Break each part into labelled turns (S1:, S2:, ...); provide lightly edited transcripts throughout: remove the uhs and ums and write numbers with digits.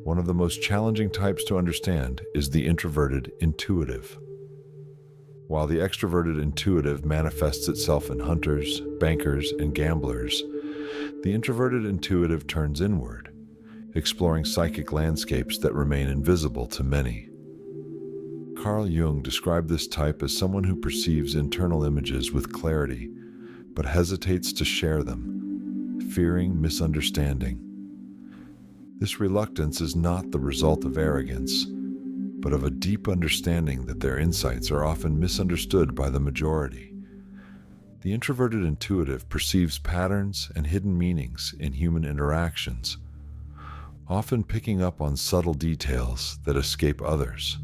S1: One of the most challenging types to understand is the introverted intuitive. While the extroverted intuitive manifests itself in hunters, bankers, and gamblers, the introverted intuitive turns inward, exploring psychic landscapes that remain invisible to many. Carl Jung described this type as someone who perceives internal images with clarity, but hesitates to share them, fearing misunderstanding. This reluctance is not the result of arrogance, but of a deep understanding that their insights are often misunderstood by the majority. The introverted intuitive perceives patterns and hidden meanings in human interactions, often picking up on subtle details that escape others.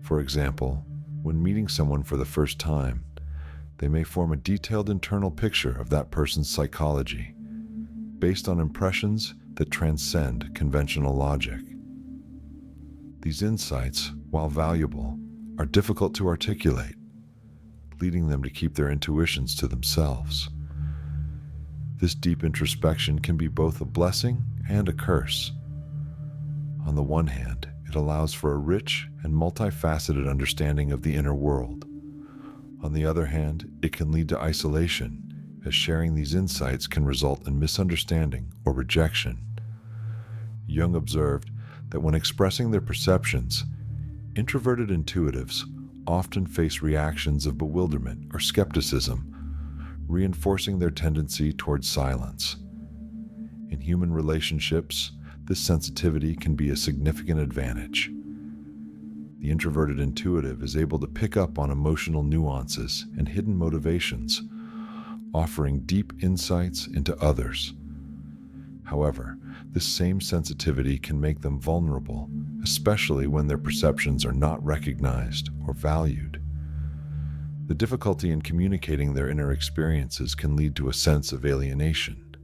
S1: For example, when meeting someone for the first time, they may form a detailed internal picture of that person's psychology, based on impressions that transcend conventional logic. These insights, while valuable, are difficult to articulate, leading them to keep their intuitions to themselves. This deep introspection can be both a blessing and a curse. On the one hand, it allows for a rich and multifaceted understanding of the inner world. On the other hand, it can lead to isolation, as sharing these insights can result in misunderstanding or rejection. Jung observed that when expressing their perceptions, introverted intuitives often face reactions of bewilderment or skepticism, reinforcing their tendency towards silence. In human relationships, this sensitivity can be a significant advantage. The introverted intuitive is able to pick up on emotional nuances and hidden motivations, offering deep insights into others. However, this same sensitivity can make them vulnerable, especially when their perceptions are not recognized or valued. The difficulty in communicating their inner experiences can lead to a sense of alienation.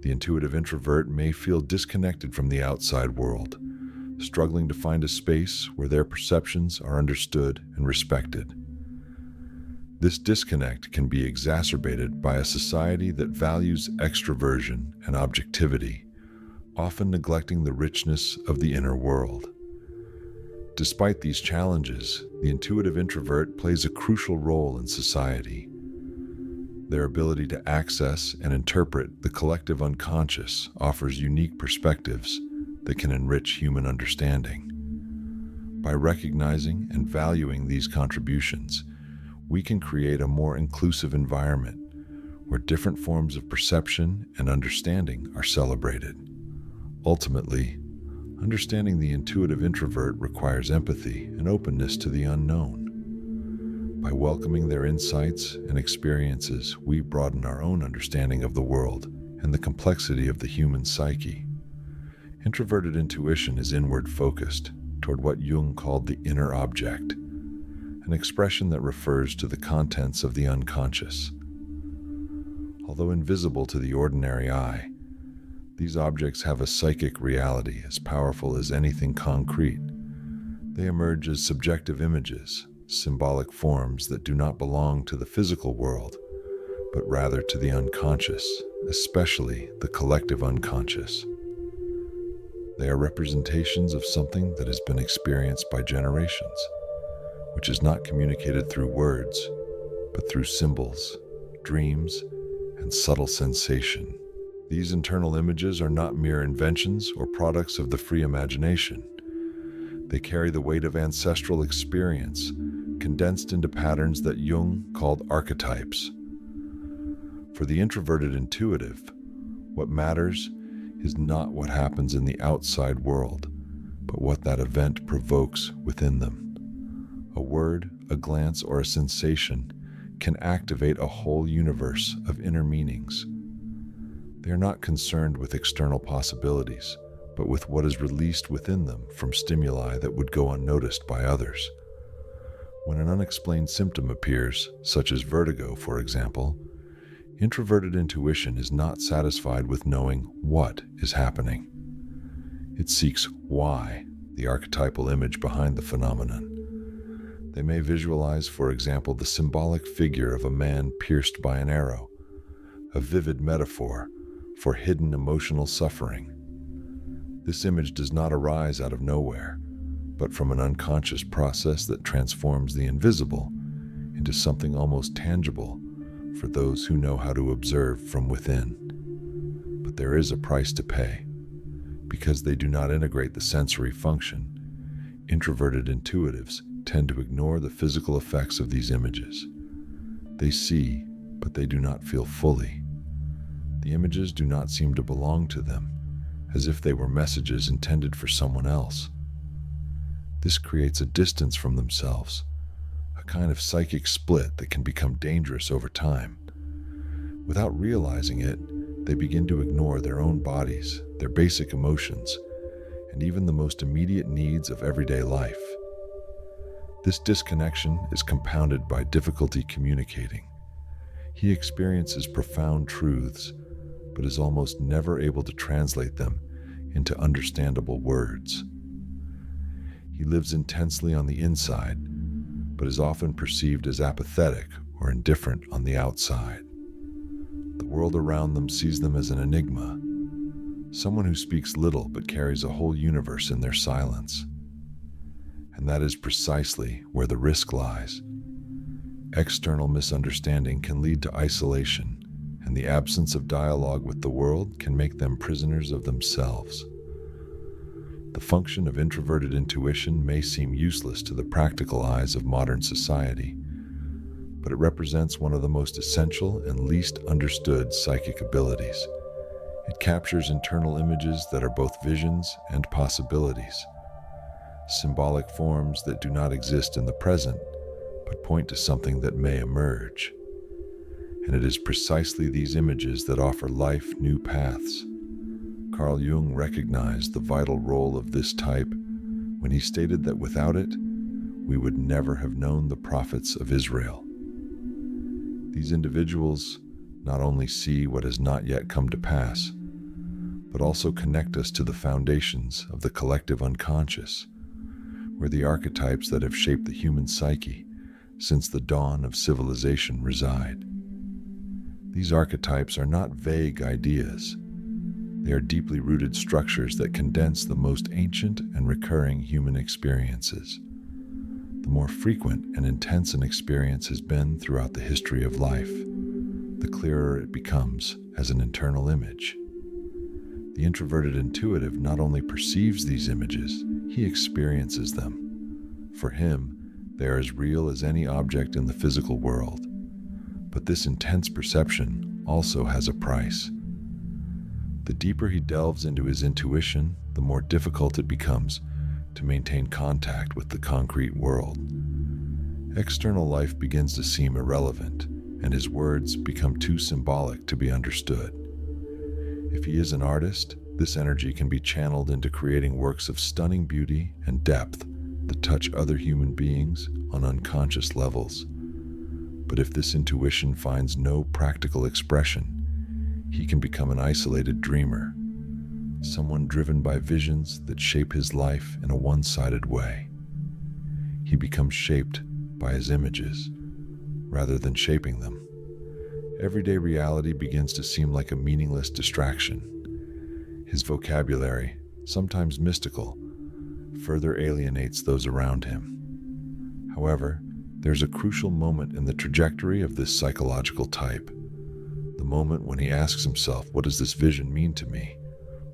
S1: The intuitive introvert may feel disconnected from the outside world, struggling to find a space where their perceptions are understood and respected. This disconnect can be exacerbated by a society that values extroversion and objectivity, often neglecting the richness of the inner world. Despite these challenges, the intuitive introvert plays a crucial role in society. Their ability to access and interpret the collective unconscious offers unique perspectives that can enrich human understanding. By recognizing and valuing these contributions, we can create a more inclusive environment where different forms of perception and understanding are celebrated. Ultimately, understanding the intuitive introvert requires empathy and openness to the unknown. By welcoming their insights and experiences, we broaden our own understanding of the world and the complexity of the human psyche. Introverted intuition is inward-focused toward what Jung called the inner object, an expression that refers to the contents of the unconscious. Although invisible to the ordinary eye, these objects have a psychic reality as powerful as anything concrete. They emerge as subjective images, symbolic forms that do not belong to the physical world, but rather to the unconscious, especially the collective unconscious. They are representations of something that has been experienced by generations, which is not communicated through words, but through symbols, dreams, and subtle sensation. These internal images are not mere inventions or products of the free imagination. They carry the weight of ancestral experience, condensed into patterns that Jung called archetypes. For the introverted intuitive, what matters is not what happens in the outside world, but what that event provokes within them. A word, a glance, or a sensation can activate a whole universe of inner meanings. They are not concerned with external possibilities, but with what is released within them from stimuli that would go unnoticed by others. When an unexplained symptom appears, such as vertigo, for example, introverted intuition is not satisfied with knowing what is happening. It seeks why, the archetypal image behind the phenomenon. They may visualize, for example, the symbolic figure of a man pierced by an arrow, a vivid metaphor for hidden emotional suffering. This image does not arise out of nowhere, but from an unconscious process that transforms the invisible into something almost tangible for those who know how to observe from within. But there is a price to pay. Because they do not integrate the sensory function, introverted intuitives tend to ignore the physical effects of these images. They see, but they do not feel fully. The images do not seem to belong to them, as if they were messages intended for someone else. This creates a distance from themselves, a kind of psychic split that can become dangerous over time. Without realizing it, they begin to ignore their own bodies, their basic emotions, and even the most immediate needs of everyday life. This disconnection is compounded by difficulty communicating. He experiences profound truths, but is almost never able to translate them into understandable words. He lives intensely on the inside, but is often perceived as apathetic or indifferent on the outside. The world around them sees them as an enigma, someone who speaks little but carries a whole universe in their silence. And that is precisely where the risk lies. External misunderstanding can lead to isolation, and the absence of dialogue with the world can make them prisoners of themselves. The function of introverted intuition may seem useless to the practical eyes of modern society, but it represents one of the most essential and least understood psychic abilities. It captures internal images that are both visions and possibilities, symbolic forms that do not exist in the present, but point to something that may emerge. And it is precisely these images that offer life new paths. Carl Jung recognized the vital role of this type when he stated that without it, we would never have known the prophets of Israel. These individuals not only see what has not yet come to pass, but also connect us to the foundations of the collective unconscious, where the archetypes that have shaped the human psyche since the dawn of civilization reside. These archetypes are not vague ideas. They are deeply rooted structures that condense the most ancient and recurring human experiences. The more frequent and intense an experience has been throughout the history of life, the clearer it becomes as an internal image. The introverted intuitive not only perceives these images, he experiences them. For him, they are as real as any object in the physical world. But this intense perception also has a price. The deeper he delves into his intuition, the more difficult it becomes to maintain contact with the concrete world. External life begins to seem irrelevant, and his words become too symbolic to be understood. If he is an artist, this energy can be channeled into creating works of stunning beauty and depth that touch other human beings on unconscious levels. But if this intuition finds no practical expression, he can become an isolated dreamer, someone driven by visions that shape his life in a one-sided way. He becomes shaped by his images, rather than shaping them. Everyday reality begins to seem like a meaningless distraction. His vocabulary, sometimes mystical, further alienates those around him. However, there's a crucial moment in the trajectory of this psychological type. The moment when he asks himself, what does this vision mean to me?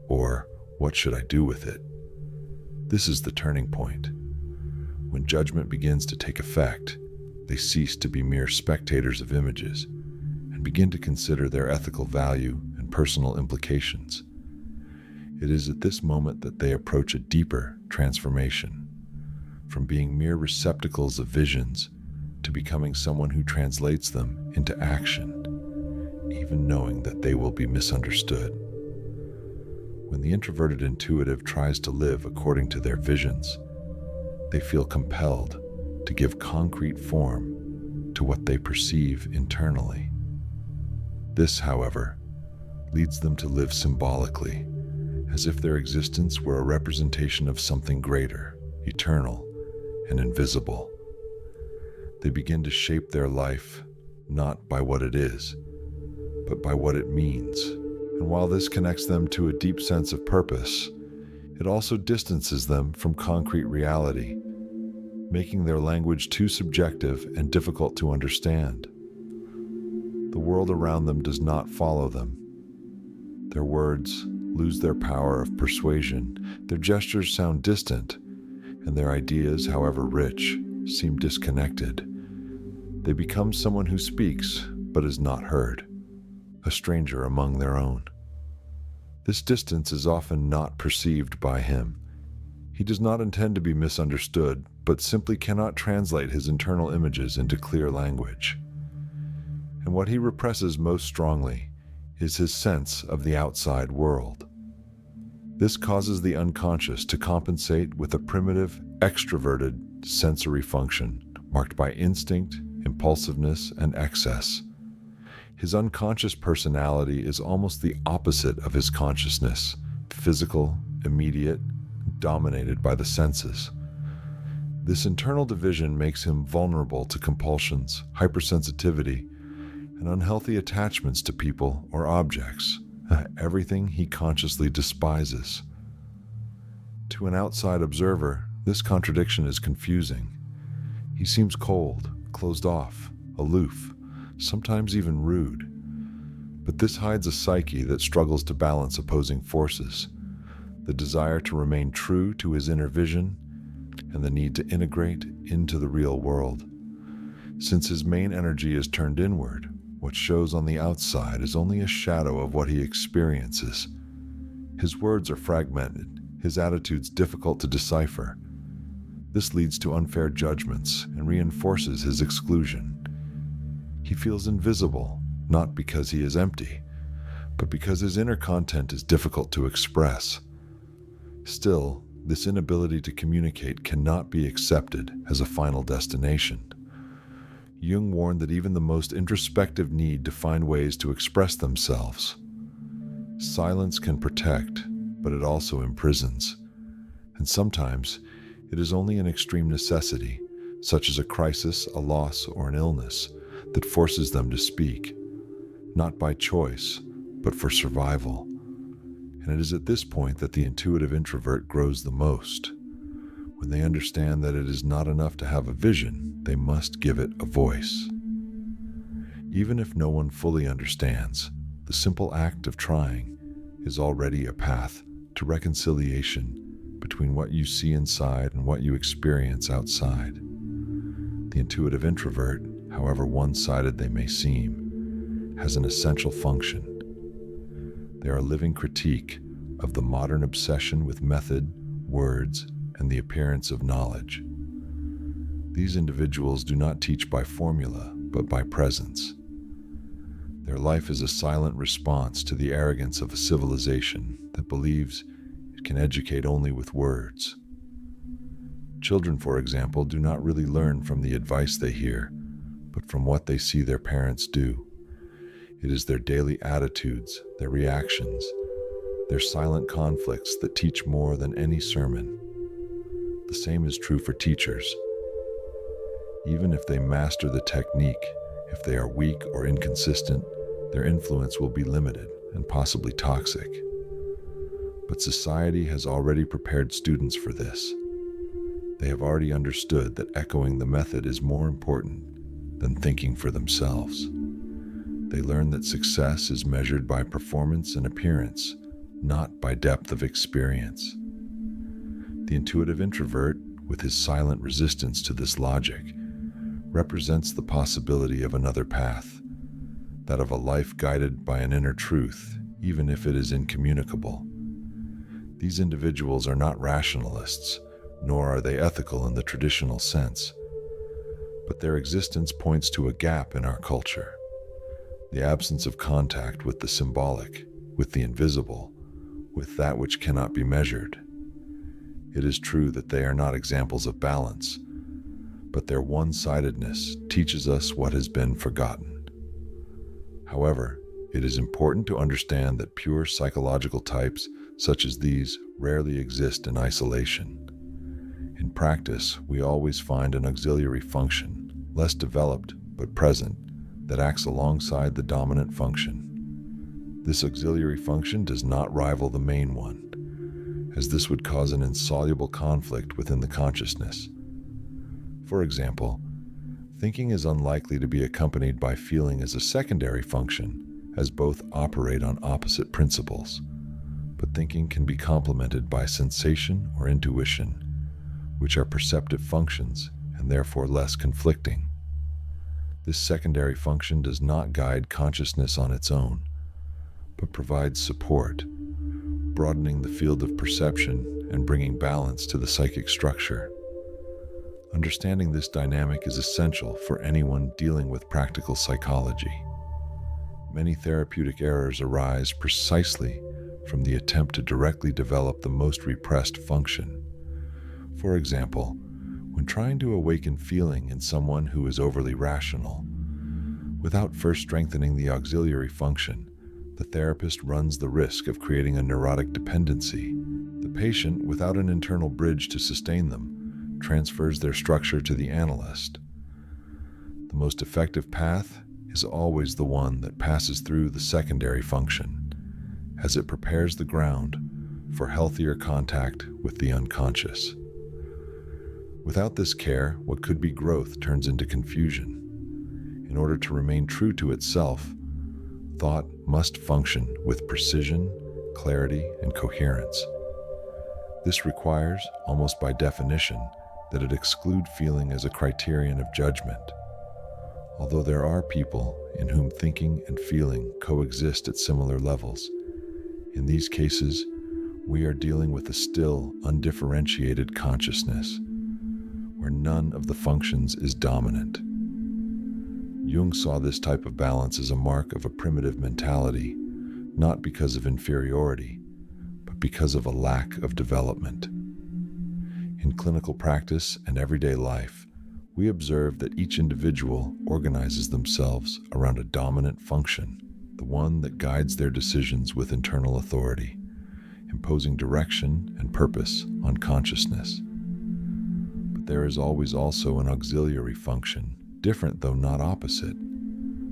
S1: Or, what should I do with it? This is the turning point. When judgment begins to take effect, they cease to be mere spectators of images and begin to consider their ethical value and personal implications. It is at this moment that they approach a deeper transformation, from being mere receptacles of visions to becoming someone who translates them into action, even knowing that they will be misunderstood. When the introverted intuitive tries to live according to their visions, they feel compelled to give concrete form to what they perceive internally. This, however, leads them to live symbolically, as if their existence were a representation of something greater, eternal, and invisible. They begin to shape their life not by what it is, but by what it means. And while this connects them to a deep sense of purpose, It also distances them from concrete reality, making their language too subjective and difficult to understand. The world around them does not follow them. Their words lose their power of persuasion, their gestures sound distant, and their ideas, however rich, seem disconnected. They become someone who speaks but is not heard, a stranger among their own. This distance is often not perceived by him. He does not intend to be misunderstood, but simply cannot translate his internal images into clear language. And what he represses most strongly is his sense of the outside world. This causes the unconscious to compensate with a primitive, extroverted sensory function marked by instinct, impulsiveness, and excess. His unconscious personality is almost the opposite of his consciousness, physical, immediate, dominated by the senses. This internal division makes him vulnerable to compulsions, hypersensitivity, and unhealthy attachments to people or objects, everything he consciously despises. To an outside observer, this contradiction is confusing. He seems cold, closed off, aloof, sometimes even rude. But this hides a psyche that struggles to balance opposing forces, the desire to remain true to his inner vision and the need to integrate into the real world. Since his main energy is turned inward, what shows on the outside is only a shadow of what he experiences. His words are fragmented, his attitudes difficult to decipher. This leads to unfair judgments and reinforces his exclusion. He feels invisible, not because he is empty, but because his inner content is difficult to express. Still, this inability to communicate cannot be accepted as a final destination. Jung warned that even the most introspective need to find ways to express themselves. Silence can protect, but it also imprisons. And sometimes, it is only an extreme necessity, such as a crisis, a loss, or an illness, that forces them to speak, not by choice, but for survival. And it is at this point that the intuitive introvert grows the most. When they understand that it is not enough to have a vision, they must give it a voice. Even if no one fully understands, the simple act of trying is already a path to reconciliation between what you see inside and what you experience outside. The intuitive introvert, however one-sided they may seem, has an essential function. They are a living critique of the modern obsession with method, words, and the appearance of knowledge. These individuals do not teach by formula, but by presence. Their life is a silent response to the arrogance of a civilization that believes it can educate only with words. Children, for example, do not really learn from the advice they hear, but from what they see their parents do. It is their daily attitudes, their reactions, their silent conflicts that teach more than any sermon. The same is true for teachers. Even if they master the technique, if they are weak or inconsistent, their influence will be limited and possibly toxic. But society has already prepared students for this. They have already understood that echoing the method is more important than thinking for themselves. They learn that success is measured by performance and appearance, not by depth of experience. The intuitive introvert, with his silent resistance to this logic, represents the possibility of another path, that of a life guided by an inner truth, even if it is incommunicable. These individuals are not rationalists, nor are they ethical in the traditional sense, but their existence points to a gap in our culture. The absence of contact with the symbolic, with the invisible, with that which cannot be measured. It is true that they are not examples of balance, but their one-sidedness teaches us what has been forgotten. However, it is important to understand that pure psychological types such as these rarely exist in isolation. In practice, we always find an auxiliary function, less developed but present, that acts alongside the dominant function. This auxiliary function does not rival the main one. as this would cause an insoluble conflict within the consciousness. For example, thinking is unlikely to be accompanied by feeling as a secondary function, as both operate on opposite principles. But thinking can be complemented by sensation or intuition, which are perceptive functions and therefore less conflicting. This secondary function does not guide consciousness on its own, but provides support, broadening the field of perception and bringing balance to the psychic structure. Understanding this dynamic is essential for anyone dealing with practical psychology. Many therapeutic errors arise precisely from the attempt to directly develop the most repressed function. For example, when trying to awaken feeling in someone who is overly rational, without first strengthening the auxiliary function, the therapist runs the risk of creating a neurotic dependency. The patient, without an internal bridge to sustain them, transfers their structure to the analyst. The most effective path is always the one that passes through the secondary function, as it prepares the ground for healthier contact with the unconscious. Without this care, what could be growth turns into confusion. In order to remain true to itself, thought must function with precision, clarity, and coherence. This requires, almost by definition, that it exclude feeling as a criterion of judgment. Although there are people in whom thinking and feeling coexist at similar levels, in these cases, we are dealing with a still undifferentiated consciousness, where none of the functions is dominant. Jung saw this type of balance as a mark of a primitive mentality, not because of inferiority, but because of a lack of development. In clinical practice and everyday life, we observe that each individual organizes themselves around a dominant function, the one that guides their decisions with internal authority, imposing direction and purpose on consciousness. But there is always also an auxiliary function, different though not opposite,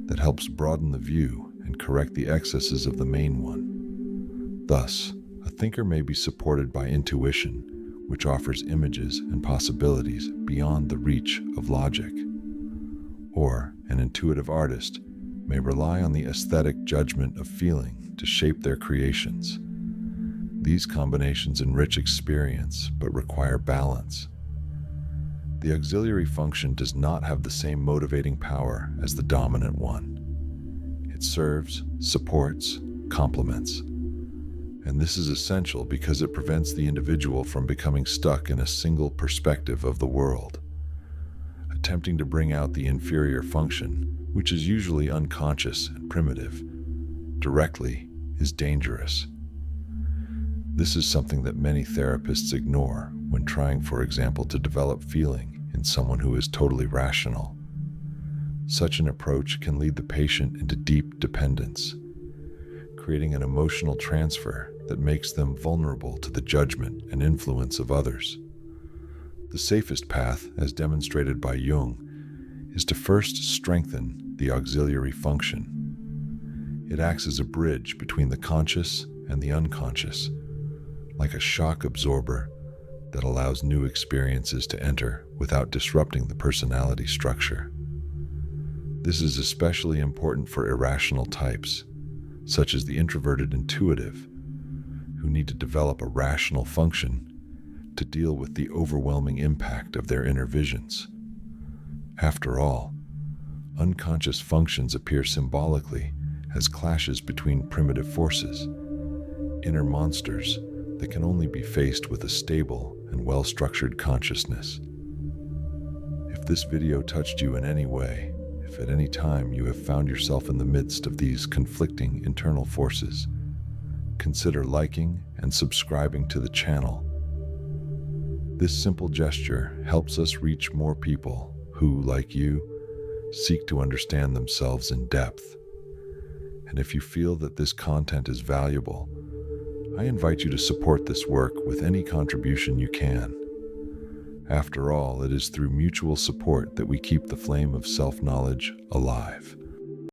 S1: that helps broaden the view and correct the excesses of the main one. Thus, a thinker may be supported by intuition, which offers images and possibilities beyond the reach of logic. Or an intuitive artist may rely on the aesthetic judgment of feeling to shape their creations. These combinations enrich experience but require balance. The auxiliary function does not have the same motivating power as the dominant one. It serves, supports, complements. And this is essential because it prevents the individual from becoming stuck in a single perspective of the world. Attempting to bring out the inferior function, which is usually unconscious and primitive, directly is dangerous. This is something that many therapists ignore when trying, for example, to develop feeling in someone who is totally rational. Such an approach can lead the patient into deep dependence, creating an emotional transfer that makes them vulnerable to the judgment and influence of others. The safest path, as demonstrated by Jung, is to first strengthen the auxiliary function. It acts as a bridge between the conscious and the unconscious, like a shock absorber that allows new experiences to enter without disrupting the personality structure. This is especially important for irrational types, such as the introverted intuitive, who need to develop a rational function to deal with the overwhelming impact of their inner visions. After all, unconscious functions appear symbolically as clashes between primitive forces, inner monsters that can only be faced with a stable and well-structured consciousness. If this video touched you in any way, if at any time you have found yourself in the midst of these conflicting internal forces, consider liking and subscribing to the channel. This simple gesture helps us reach more people who, like you, seek to understand themselves in depth. And if you feel that this content is valuable, I invite you to support this work with any contribution you can. After all, it is through mutual support that we keep the flame of self-knowledge alive.